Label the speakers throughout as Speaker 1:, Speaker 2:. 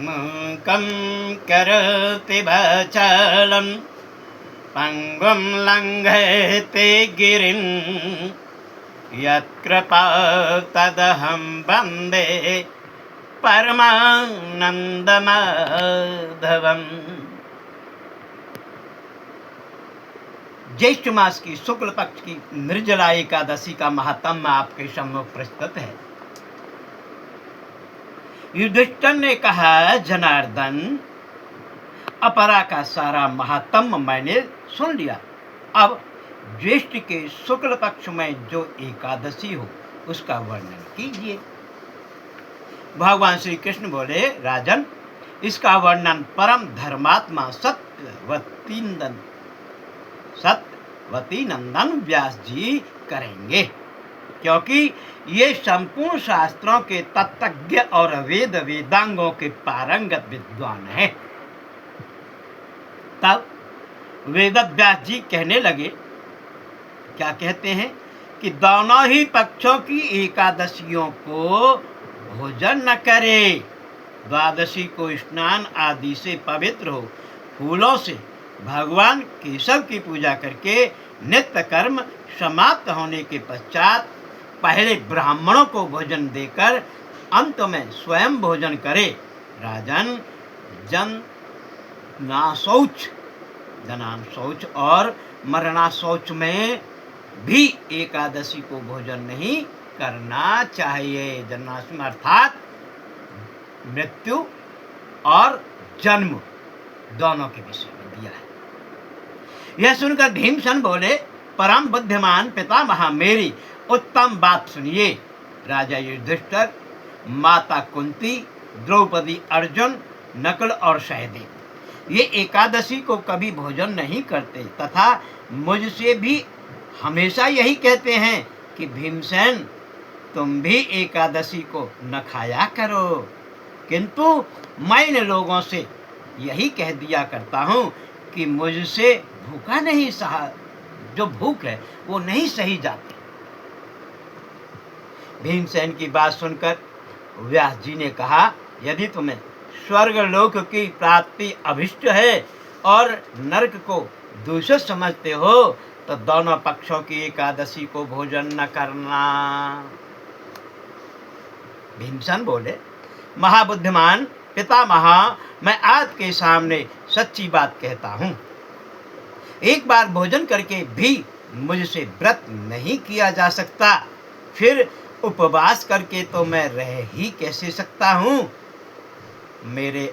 Speaker 1: मूकं करोति वाचालं पंगुं लंघयते गिरिं यत्कृपा तदहं वन्दे परमानंदमाधवम्। ज्येष्ठ मास की शुक्ल पक्ष की निर्जला एकादशी का महात्म्य आपके सम्मुख प्रस्तुत है। युधिष्ठिर ने कहा, जनार्दन, अपरा का सारा महात्म्य मैंने सुन लिया। अब ज्येष्ठ के शुक्ल पक्ष में जो एकादशी हो उसका वर्णन कीजिए। भगवान श्री कृष्ण बोले, राजन, इसका वर्णन परम धर्मात्मा सत्यवती नंदन व्यास जी करेंगे, क्योंकि ये संपूर्ण शास्त्रों के तत्वज्ञ और वेद वेदांगों के पारंगत विद्वान हैं। तब वेद व्यास जी कहने लगे, क्या कहते हैं कि दोनों ही पक्षों की एकादशियों को भोजन न करे। द्वादशी को स्नान आदि से पवित्र हो फूलों से भगवान केशव की पूजा करके नित्य कर्म समाप्त होने के पश्चात पहले ब्राह्मणों को भोजन देकर अंत में स्वयं भोजन करे। राजन, जनान शौच और मरना शौच में भी एकादशी को भोजन नहीं करना चाहिए। जन्माष्टमी अर्थात मृत्यु और जन्म दोनों के विषय में दिया है। यह सुनकर भीमसेन बोले, परम बुद्धिमान पितामह, मेरी उत्तम बात सुनिए। राजा युधिष्ठिर, माता कुंती, द्रौपदी, अर्जुन, नकुल और सहदेव ये एकादशी को कभी भोजन नहीं करते तथा मुझसे भी हमेशा यही कहते हैं कि भीमसेन, तुम भी एकादशी को न खाया करो। किंतु मैं इन लोगों से यही कह दिया करता हूँ कि मुझसे भूखा नहीं सहा, जो भूख है वो नहीं सही जाती। भीमसेन की बात सुनकर व्यास जी ने कहा, यदि तुम्हें स्वर्ग लोक की प्राप्ति अभिष्ट है और नरक को दूषित समझते हो तो दोनों पक्षों की एकादशी को भोजन न करना। भीमसेन बोले, महाबुद्धिमान पितामह, मैं आपके सामने सच्ची बात कहता हूँ। एक बार भोजन करके भी मुझसे व्रत नहीं किया जा सकता, फिर उपवास करके तो मैं रह ही कैसे सकता हूँ। मेरे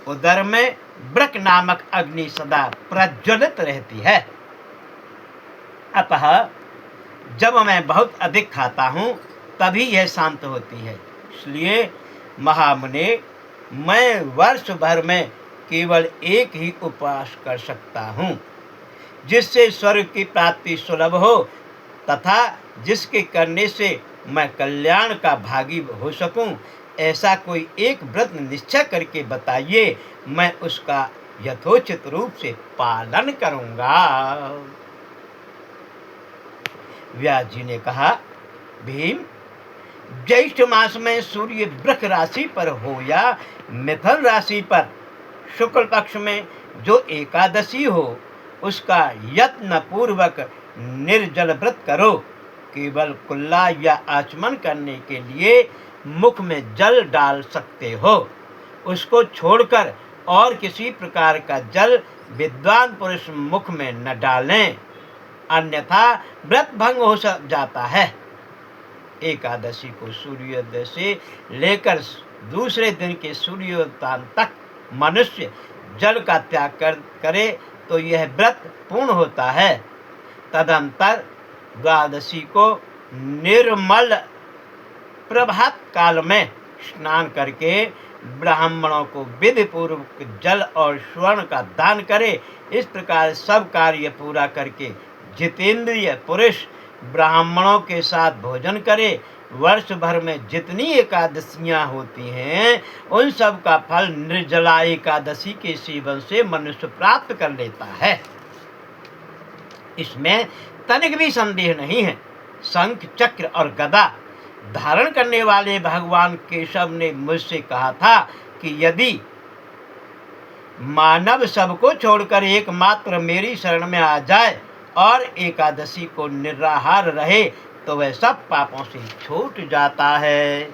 Speaker 1: उदर में ब्रक नामक अग्नि सदा प्रज्वलित रहती है। अतः जब मैं बहुत अधिक खाता हूँ तभी यह शांत होती है। इसलिए महामुने, मैं वर्ष भर में केवल एक ही उपवास कर सकता हूँ, जिससे स्वर्ग की प्राप्ति सुलभ हो तथा जिसके करने से मैं कल्याण का भागी हो सकूं। ऐसा कोई एक व्रत निश्चय करके बताइए, मैं उसका यथोचित रूप से पालन करूंगा। व्यास जी ने कहा, भीम, ज्येष्ठ मास में सूर्य वृष राशि पर हो या मिथुन राशि पर शुक्ल पक्ष में जो एकादशी हो उसका यत्न पूर्वक निर्जल व्रत करो। केवल कुल्ला या आचमन करने के लिए मुख में जल डाल सकते हो। उसको छोड़कर और किसी प्रकार का जल विद्वान पुरुष मुख में न डालें, अन्यथा व्रत भंग हो जाता है। एकादशी को सूर्योदय से लेकर दूसरे दिन के सूर्योत्थान तक मनुष्य जल का त्याग करे तो यह व्रत पूर्ण होता है। तदंतर द्वादशी को निर्मल प्रभात काल में स्नान करके ब्राह्मणों को विधि पूर्वक जल और स्वर्ण का दान करे। इस प्रकार सब कार्य पूरा करके जितेंद्रिय पुरुष ब्राह्मणों के साथ भोजन करे। वर्ष भर में जितनी एकादशियां होती हैं उन सब का फल निर्जला एकादशी के सेवन से मनुष्य प्राप्त कर लेता है। इसमें तनिक भी संदेह नहीं है। शंख, चक्र और गदा धारण करने वाले भगवान केशव ने मुझसे कहा था कि यदि मानव सबको छोड़कर एकमात्र मेरी शरण में आ जाए और एकादशी को निराहार रहे तो वह सब पापों से छूट जाता है।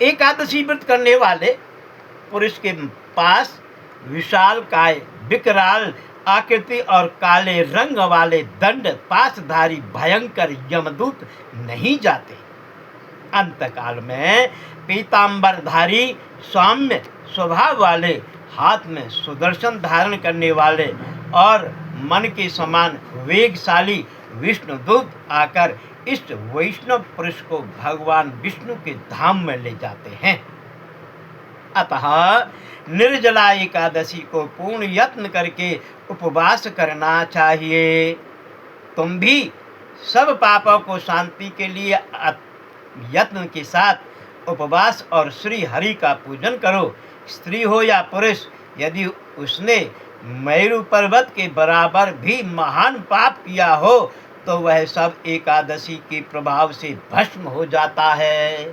Speaker 1: एकादशी व्रत करने वाले पुरुष के पास विशाल काय, विकराल आकृति और काले रंग वाले दंड पासधारी भयंकर यमदूत नहीं जाते। अंतकाल में पीतांबरधारी सौम्य स्वभाव वाले, हाथ में सुदर्शन धारण करने वाले और मन के समान वेगशाली विष्णुदूत आकर इस वैष्णव पुरुष को भगवान विष्णु के धाम में ले जाते हैं। अतः निर्जला एकादशी को पूर्ण यत्न करके उपवास करना चाहिए। तुम भी सब पापों को शांति के लिए यत्न के साथ उपवास और श्री हरि का पूजन करो। स्त्री हो या पुरुष, यदि उसने मेरु पर्वत के बराबर भी महान पाप किया हो तो वह सब एकादशी के प्रभाव से भस्म हो जाता है।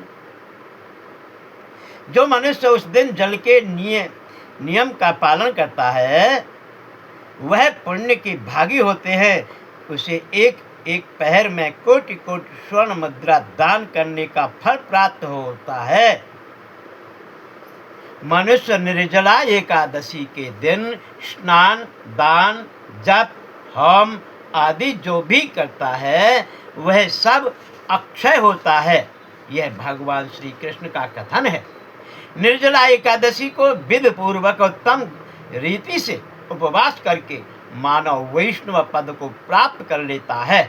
Speaker 1: जो मनुष्य उस दिन जल के नियम का पालन करता है वह पुण्य के भागी होते हैं। उसे एक एक पहर में कोटि कोटि स्वर्ण मुद्रा दान करने का फल प्राप्त होता है। मनुष्य निर्जला एकादशी के दिन स्नान, दान, जप, होम आदि जो भी करता है वह सब अक्षय होता है। यह भगवान श्री कृष्ण का कथन है। निर्जला एकादशी को विधि पूर्वक उत्तम रीति से उपवास करके मानव वैष्णव पद को प्राप्त कर लेता है।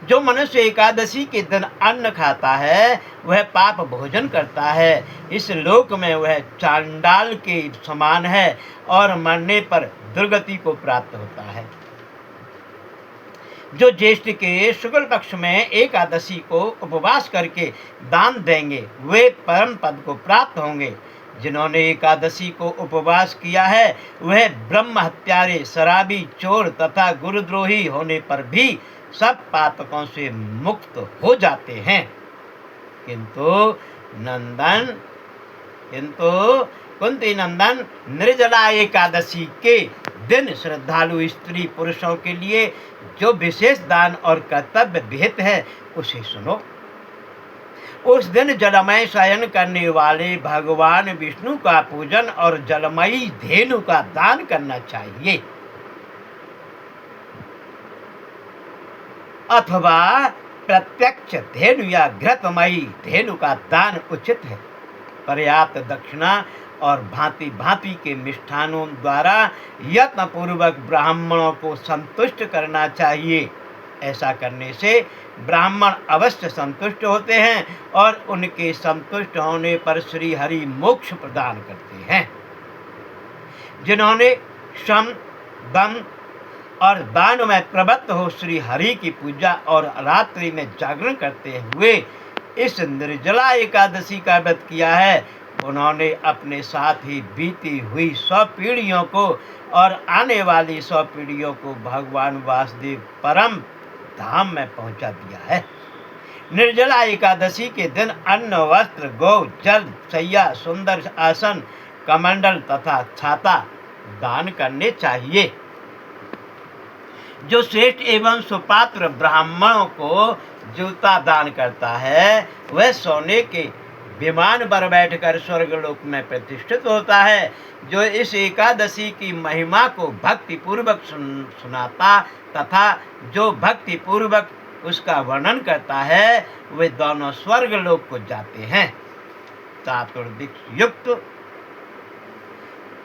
Speaker 1: जो मनुष्य एकादशी के दिन अन्न खाता है वह पाप भोजन करता है। इस लोक में वह चांडाल के समान है और मरने पर दुर्गति को प्राप्त होता है। जो ज्येष्ठ के शुक्ल पक्ष में एकादशी को उपवास करके दान देंगे वे परम पद को प्राप्त होंगे। जिन्होंने एकादशी को उपवास किया है वह ब्रह्म हत्यारे, शराबी, चोर तथा गुरुद्रोही होने पर भी सब पातकों से मुक्त हो जाते हैं। किंतु कुंती नंदन, निर्जला एकादशी के दिन श्रद्धालु स्त्री पुरुषों के लिए जो विशेष दान और कर्तव्य विहित है उसे सुनो। उस दिन जलमय शयन करने वाले भगवान विष्णु का पूजन और जलमयी धेनु का दान करना चाहिए अथवा प्रत्यक्ष धेनु या घृतमयी धेनु का दान उचित है। पर्याप्त दक्षिणा और भांति भांति के मिष्ठानों द्वारा यत्न पूर्वक ब्राह्मणों को संतुष्ट करना चाहिए। ऐसा करने से ब्राह्मण अवश्य संतुष्ट होते हैं और उनके संतुष्ट होने पर श्री हरि मोक्ष प्रदान करते हैं। जिन्होंने श्रम, दम और दान में प्रवृत्त हो श्री हरि की पूजा और रात्रि में जागरण करते हुए इस निर्जला एकादशी का व्रत किया है उन्होंने अपने साथ ही बीती हुई 100 पीढ़ियों को और आने वाली 100 पीढ़ियों को भगवान वासुदेव परम धाम में पहुंचा दिया है। निर्जला एकादशी के दिन अन्न, वस्त्र, गौ, जल, शैया, सुंदर आसन, कमंडल तथा छाता दान करने चाहिए। जो श्रेष्ठ एवं सुपात्र ब्राह्मणों को जूता दान करता है वह सोने के विमान पर बैठकर स्वर्गलोक में प्रतिष्ठित होता है। जो इस एकादशी की महिमा को भक्ति पूर्वक सुनाता तथा जो भक्ति पूर्वक उसका वर्णन करता है वे दोनों स्वर्गलोक को जाते हैं।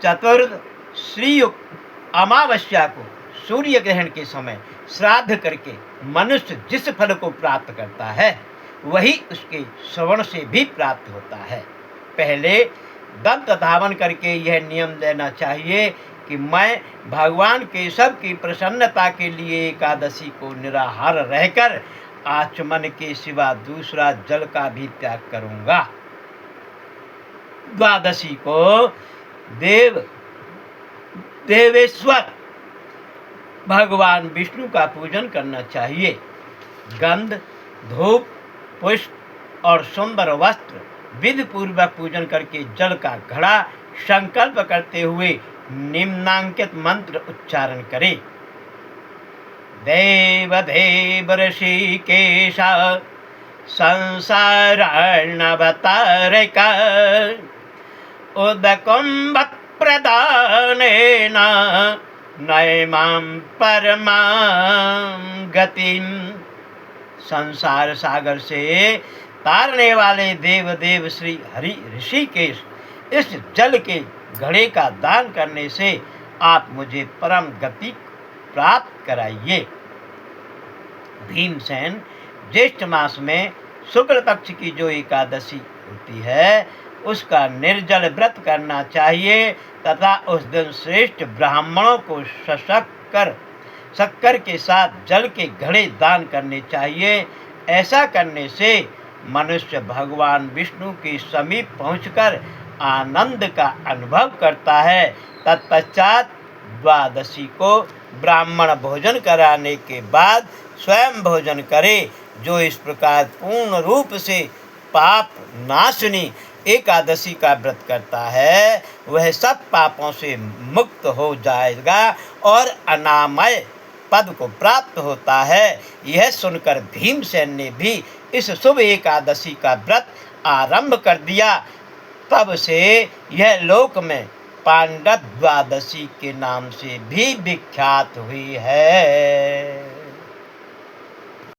Speaker 1: चतुर्थ श्री युक्त अमावस्या को सूर्य ग्रहण के समय श्राद्ध करके मनुष्य जिस फल को प्राप्त करता है वही उसके श्रवण से भी प्राप्त होता है। पहले दंत धावन करके यह नियम लेना चाहिए कि मैं भगवान केशव की प्रसन्नता के लिए एकादशी को निराहार रहकर आचमन के सिवा दूसरा जल का भी त्याग करूंगा। द्वादशी को देवेश्वर भगवान विष्णु का पूजन करना चाहिए। गंध, धूप, पुष्प और सुंदर वस्त्र विधि पूर्वक पूजन करके जल का घड़ा संकल्प करते हुए निम्नांकित मंत्र उच्चारण करे। देव देव ऋषिकेश संसारार्णवतारक उदकुम्भ प्रदानेन नयमां परमां गतिम। संसार सागर से तारने वाले देव देव श्री हरि ऋषिकेश, इस जल के घड़े का दान करने से आप मुझे परम गति प्राप्त कराइए। भीमसेन ज्येष्ठ मास में शुक्ल पक्ष की जो एकादशी होती है उसका निर्जल व्रत करना चाहिए तथा उस दिन श्रेष्ठ ब्राह्मणों को शक्कर के साथ जल के घड़े दान करने चाहिए। ऐसा करने से मनुष्य भगवान विष्णु के समीप पहुंचकर आनंद का अनुभव करता है। तत्पश्चात द्वादशी को ब्राह्मण भोजन कराने के बाद स्वयं भोजन करे। जो इस प्रकार पूर्ण रूप से पाप नाशनी एकादशी का व्रत करता है वह सब पापों से मुक्त हो जाएगा और अनामय पद को प्राप्त होता है। यह सुनकर भीमसेन ने भी इस शुभ एकादशी का व्रत आरंभ कर दिया। तब से यह लोक में पांडव द्वादशी के नाम से भी विख्यात हुई है।